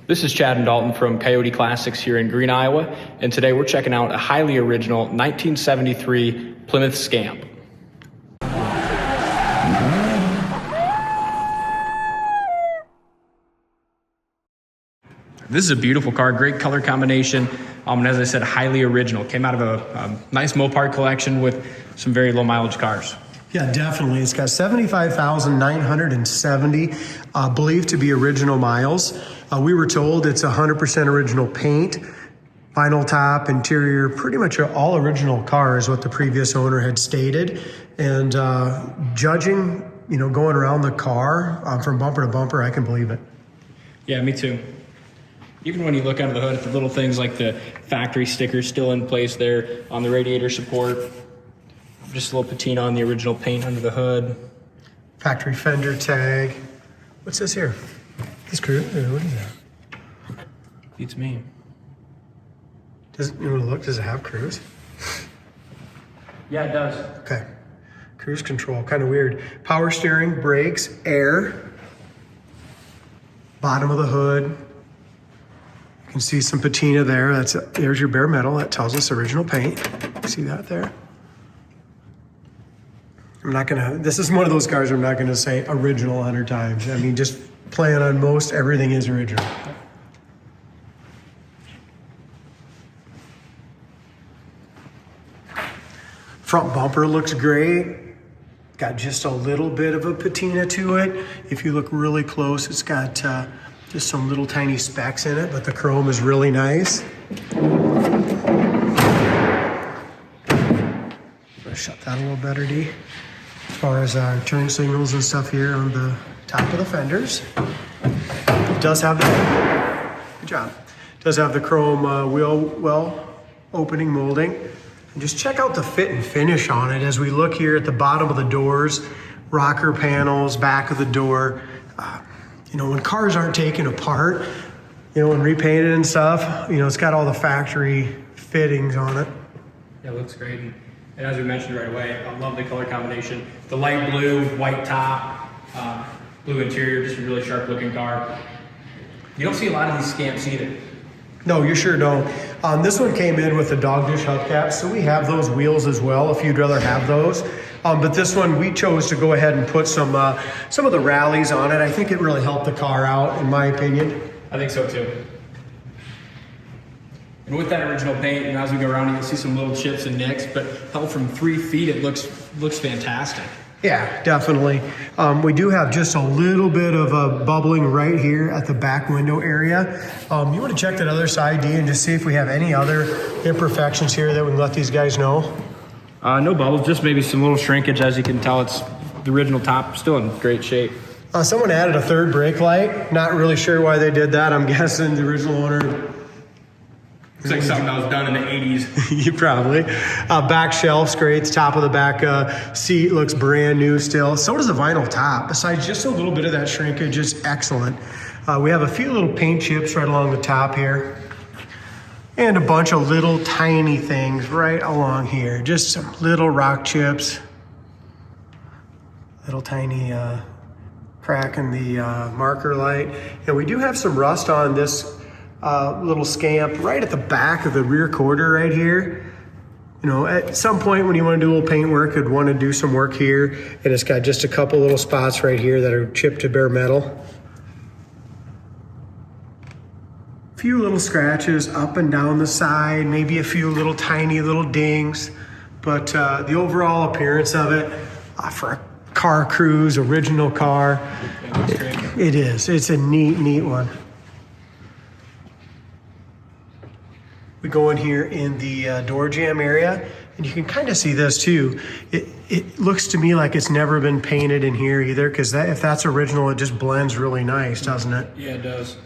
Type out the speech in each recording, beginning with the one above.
This is Chad and Dalton from Coyote Classics here in Green, Iowa, and today we're checking out a highly original 1973 Plymouth Scamp. This is a beautiful car, great color combination, and as I said, highly original. Came out of a nice Mopar collection with some very low mileage cars. Yeah, definitely. It's got 75,970, believed to be original miles. We were told it's 100% original paint, vinyl top, interior, pretty much all original car is what the previous owner had stated. And judging, going around the car from bumper to bumper, I can believe it. Yeah, me too. Even when you look under the hood at the little things like the factory stickers still in place there on the radiator support. Just a little patina on the original paint under the hood. Factory fender tag. What's this here? This cruise? What is that? Beats me. Does it have cruise? Yeah, it does. Okay. Cruise control, kind of weird. Power steering, brakes, air. Bottom of the hood. You can see some patina there. There's your bare metal. That tells us original paint. See that there? This is one of those cars I'm not gonna say original 100 times. I mean, just playing on most everything is original. Front bumper looks great. Got just a little bit of a patina to it. If you look really close, it's got just some little tiny specks in it, but the chrome is really nice. Shut that a little better, D. As far as our turn signals and stuff here on the top of the fenders. It does have good job. It does have the chrome wheel well opening molding. And just check out the fit and finish on it as we look here at the bottom of the doors, rocker panels, back of the door. When cars aren't taken apart, and repainted and stuff, it's got all the factory fittings on it. Yeah, it looks great. And as we mentioned right away, I love the color combination. The light blue, white top, blue interior, just a really sharp looking car. You don't see a lot of these Scamps either. No, you sure don't. This one came in with the dog dish hubcaps, so we have those wheels as well if you'd rather have those. But this one, we chose to go ahead and put some of the rallies on it. I think it really helped the car out, in my opinion. I think so too. And with that original paint, as we go around, you'll see some little chips and nicks, but held from 3 feet, it looks fantastic. Yeah, definitely. We do have just a little bit of a bubbling right here at the back window area. You want to check that other side, D, and just see if we have any other imperfections here that we can let these guys know? No bubbles, just maybe some little shrinkage. As you can tell, it's the original top, still in great shape. Someone added a third brake light. Not really sure why they did that. I'm guessing the original owner. It's like something that was done in the 80s. You probably. Back shelf's great. The top of the back seat looks brand new still. So does the vinyl top. Besides just a little bit of that shrinkage, it's excellent. We have a few little paint chips right along the top here. And a bunch of little tiny things right along here. Just some little rock chips. Little tiny crack in the marker light. And we do have some rust on this little Scamp right at the back of the rear quarter right here. At some point when you want to do a little paint work, you'd want to do some work here, and it's got just a couple little spots right here that are chipped to bare metal. A few little scratches up and down the side, maybe a few little tiny little dings, but the overall appearance of it for a car cruise, original car, it is. It's a neat one. We go in here in the door jamb area, and you can kind of see this too. It looks to me like it's never been painted in here either, because if that's original, it just blends really nice, doesn't it? Yeah, it does.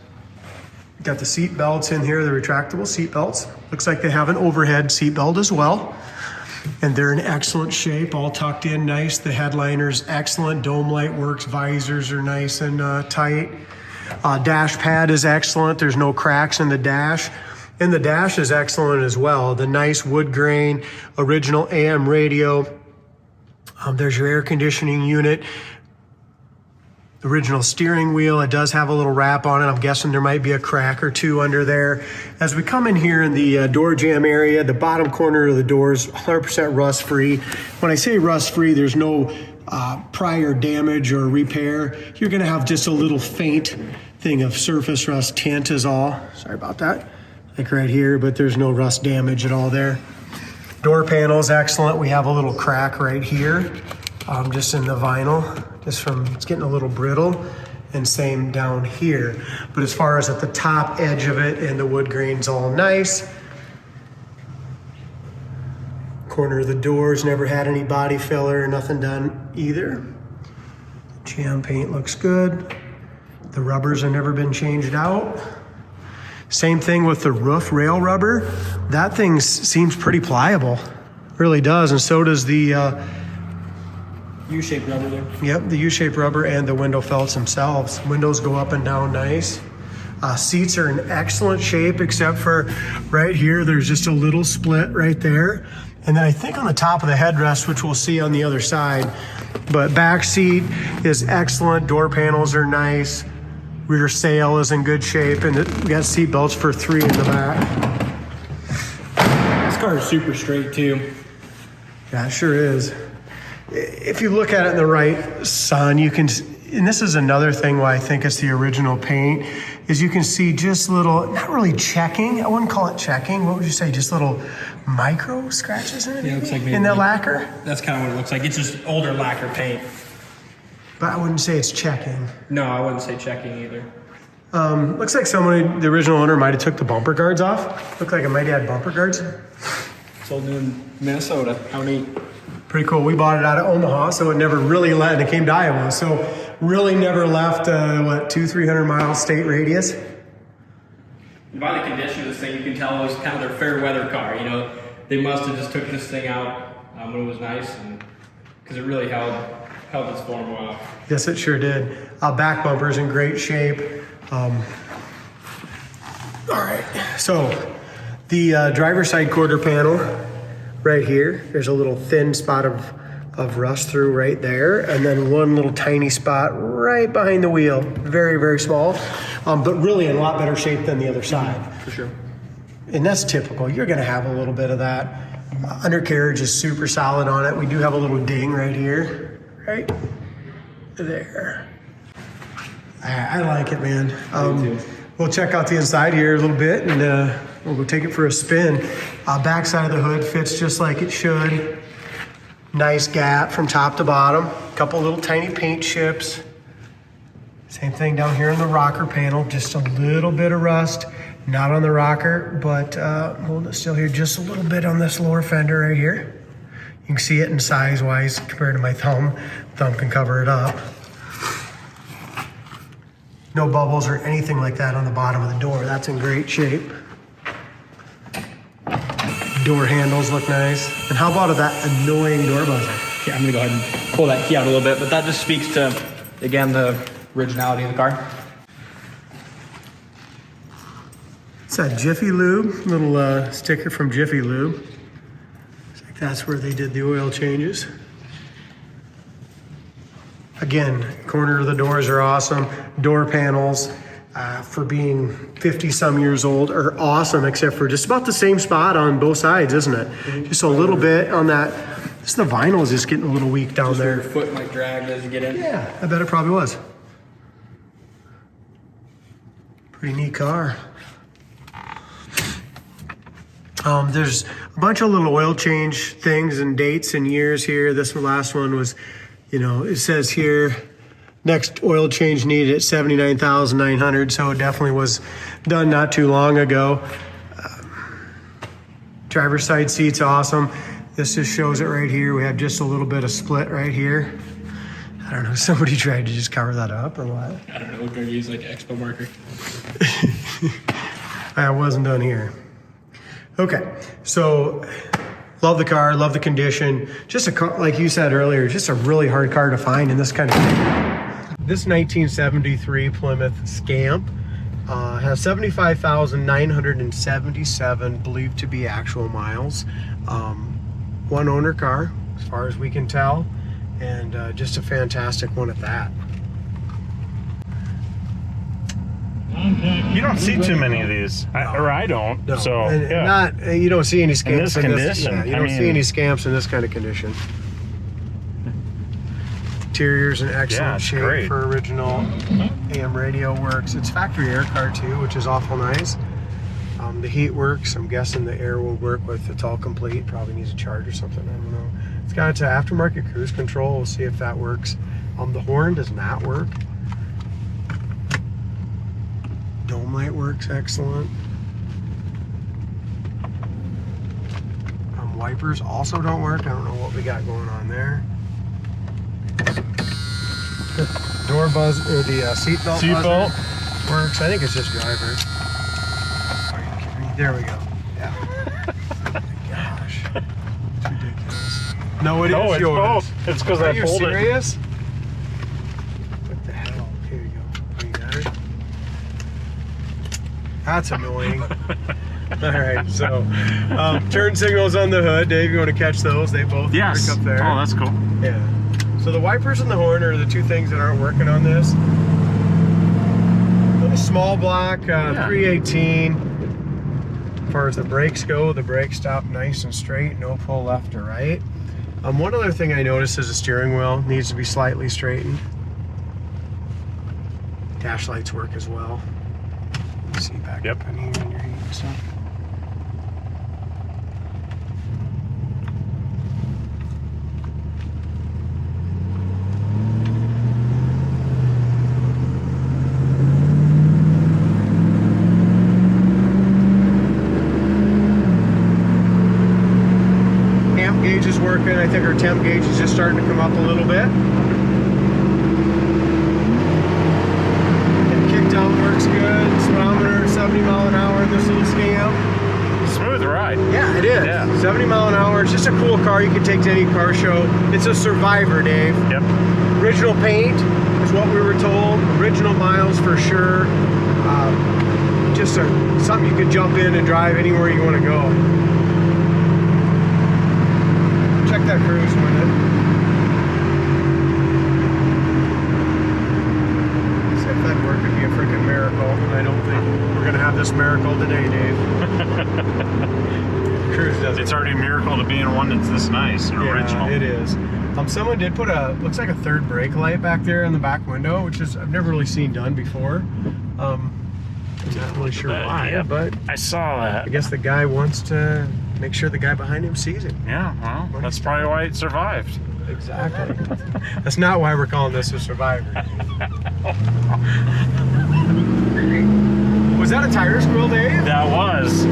Got the seat belts in here, the retractable seat belts. Looks like they have an overhead seat belt as well. And they're in excellent shape, all tucked in nice. The headliner's excellent, dome light works, visors are nice and tight. Dash pad is excellent, there's no cracks in the dash. And the dash is excellent as well. The nice wood grain, original AM radio. There's your air conditioning unit. The original steering wheel, it does have a little wrap on it. I'm guessing there might be a crack or two under there. As we come in here in the door jamb area, the bottom corner of the door is 100% rust free. When I say rust free, there's no prior damage or repair. You're gonna have just a little faint thing of surface rust tint is all. Sorry about that. Like right here, but there's no rust damage at all there. Door panel is excellent. We have a little crack right here, just in the vinyl. Just from, it's getting a little brittle, and same down here. But as far as at the top edge of it, and the wood grain's all nice. Corner of the doors, never had any body filler, nothing done either. Jam paint looks good. The rubbers have never been changed out. Same thing with the roof rail rubber. That thing seems pretty pliable, really does, and so does the U-shaped rubber there. Yep, the U-shaped rubber and the window felts themselves. Windows go up and down nice. Seats are in excellent shape, except for right here, there's just a little split right there. And then I think on the top of the headrest, which we'll see on the other side, but back seat is excellent. Door panels are nice. Rear sail is in good shape, and we got seat belts for 3 in the back. This car is super straight too. Yeah, it sure is. If you look at it in the right sun, you can, and this is another thing why I think it's the original paint, is you can see just little, not really checking, I wouldn't call it checking, what would you say, just little micro scratches in it? Yeah, it looks like maybe in the lacquer? That's kind of what it looks like. It's just older lacquer paint. But I wouldn't say it's checking. No, I wouldn't say checking either. Looks like somebody, the original owner, might have took the bumper guards off. Looked like it might have had bumper guards. Sold in Minnesota. How neat. Pretty cool. We bought it out of Omaha, so it never really left, and it came to Iowa. So really never left, 200-300 mile state radius. By the condition of this thing, you can tell it was kind of their fair weather car. You know, they must have just took this thing out when it was nice, and because it really held its form well. Yes, it sure did. Back bumper's in great shape. All right, so the driver's side quarter panel right here, there's a little thin spot of rust through right there, and then one little tiny spot right behind the wheel, very, very small, but really in a lot better shape than the other side. For sure. And that's typical. You're gonna have a little bit of that. Undercarriage is super solid on it. We do have a little ding right here, right there. I like it, man. We'll check out the inside here a little bit, and we'll go take it for a spin. Back side of the hood fits just like it should. Nice gap from top to bottom. Couple little tiny paint chips. Same thing down here in the rocker panel. Just a little bit of rust. Not on the rocker, but hold it still here. Just a little bit on this lower fender right here. You can see it in size-wise compared to my thumb. Thumb can cover it up. No bubbles or anything like that on the bottom of the door. That's in great shape. Door handles look nice. And how about that annoying door buzzer? Yeah, I'm gonna go ahead and pull that key out a little bit, but that just speaks to, again, the originality of the car. It's a Jiffy Lube, little sticker from Jiffy Lube. Looks like that's where they did the oil changes. Again, corner of the doors are awesome. Door panels, for being 50 some years old, are awesome, except for just about the same spot on both sides, isn't it? Mm-hmm. Just a little bit on that. Just the vinyl is just getting a little weak down there. Your foot might drag as you get in. Yeah, I bet it probably was. Pretty neat car. There's a bunch of little oil change things and dates and years here. This last one was, you know, it says here, next oil change needed at 79,900, so it definitely was done not too long ago. Driver's side seat's awesome. This just shows it right here. We have just a little bit of split right here. I don't know, somebody tried to just cover that up or what? I don't know, we're gonna use like an expo marker. I wasn't done here. Okay, so love the car, love the condition. Just a car, like you said earlier, just a really hard car to find in this kind of thing. This 1973 Plymouth Scamp has 75,977 believed to be actual miles. One owner car, as far as we can tell, and just a fantastic one at that. You don't see too many of these, I don't. No. So And yeah. not you don't see any scamps this condition, Yeah, you I don't see mean- any scamps in this kind of condition. Interior's in excellent it's shape great. for original. AM radio works. It's factory air car too, which is awful nice. The heat works. I'm guessing the air will work with it's all complete. Probably needs a charge or something. I don't know. It's got aftermarket cruise control. We'll see if that works. The horn does not work. Dome light works excellent. Wipers also don't work. I don't know what we got going on there. Door buzz or the seatbelt buzzer works. I think it's just driver. Are you kidding me? There we go. Yeah. Gosh, it's ridiculous. No, it is yours. It's because I Are you pulled it. serious? What the hell? Here you go. Oh, you got it? That's annoying. All right, so turn signals on the hood. Dave, you want to catch those? They both work up there. Oh, that's cool. Yeah. So the wipers and the horn are the two things that aren't working on this. Little small block, 318. As far as the brakes go, the brakes stop nice and straight, no pull left or right. One other thing I noticed is the steering wheel needs to be slightly straightened. Dash lights work as well. See back up in here in your heat and stuff. Amp gauge is working. I think our temp gauge is just starting to come up a little bit. Kickdown works good. Speedometer 70 mile an hour in this little Scamp. Smooth ride. Yeah, it is. Yeah. 70 mile an hour. It's just a cool car you can take to any car show. It's a Survivor, Dave. Yep. Original paint is what we were told. Original miles for sure. Just something you can jump in and drive anywhere you want to go. Check that cruise window. If that work would be a freaking miracle, and I don't think we're gonna have this miracle today, Dave. Cruise doesn't. It's already a miracle to be in one that's this nice and original. It is. Someone did put looks like a third brake light back there in the back window, which is I've never really seen done before. I'm not really sure why, but I saw that. I guess the guy wants to make sure the guy behind him sees it. Yeah, well, that's probably why it survived. Exactly. That's not why we're calling this a Survivor. Was that a tire squeal, Dave? That was.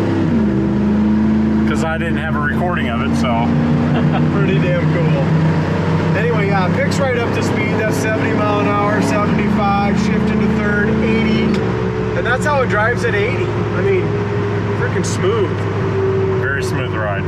Because I didn't have a recording of it, so. Pretty damn cool. Anyway, yeah, picks right up to speed. That's 70 mile an hour, 75, shift into third, 80. And that's how it drives at 80. I mean, freaking smooth. Very smooth ride.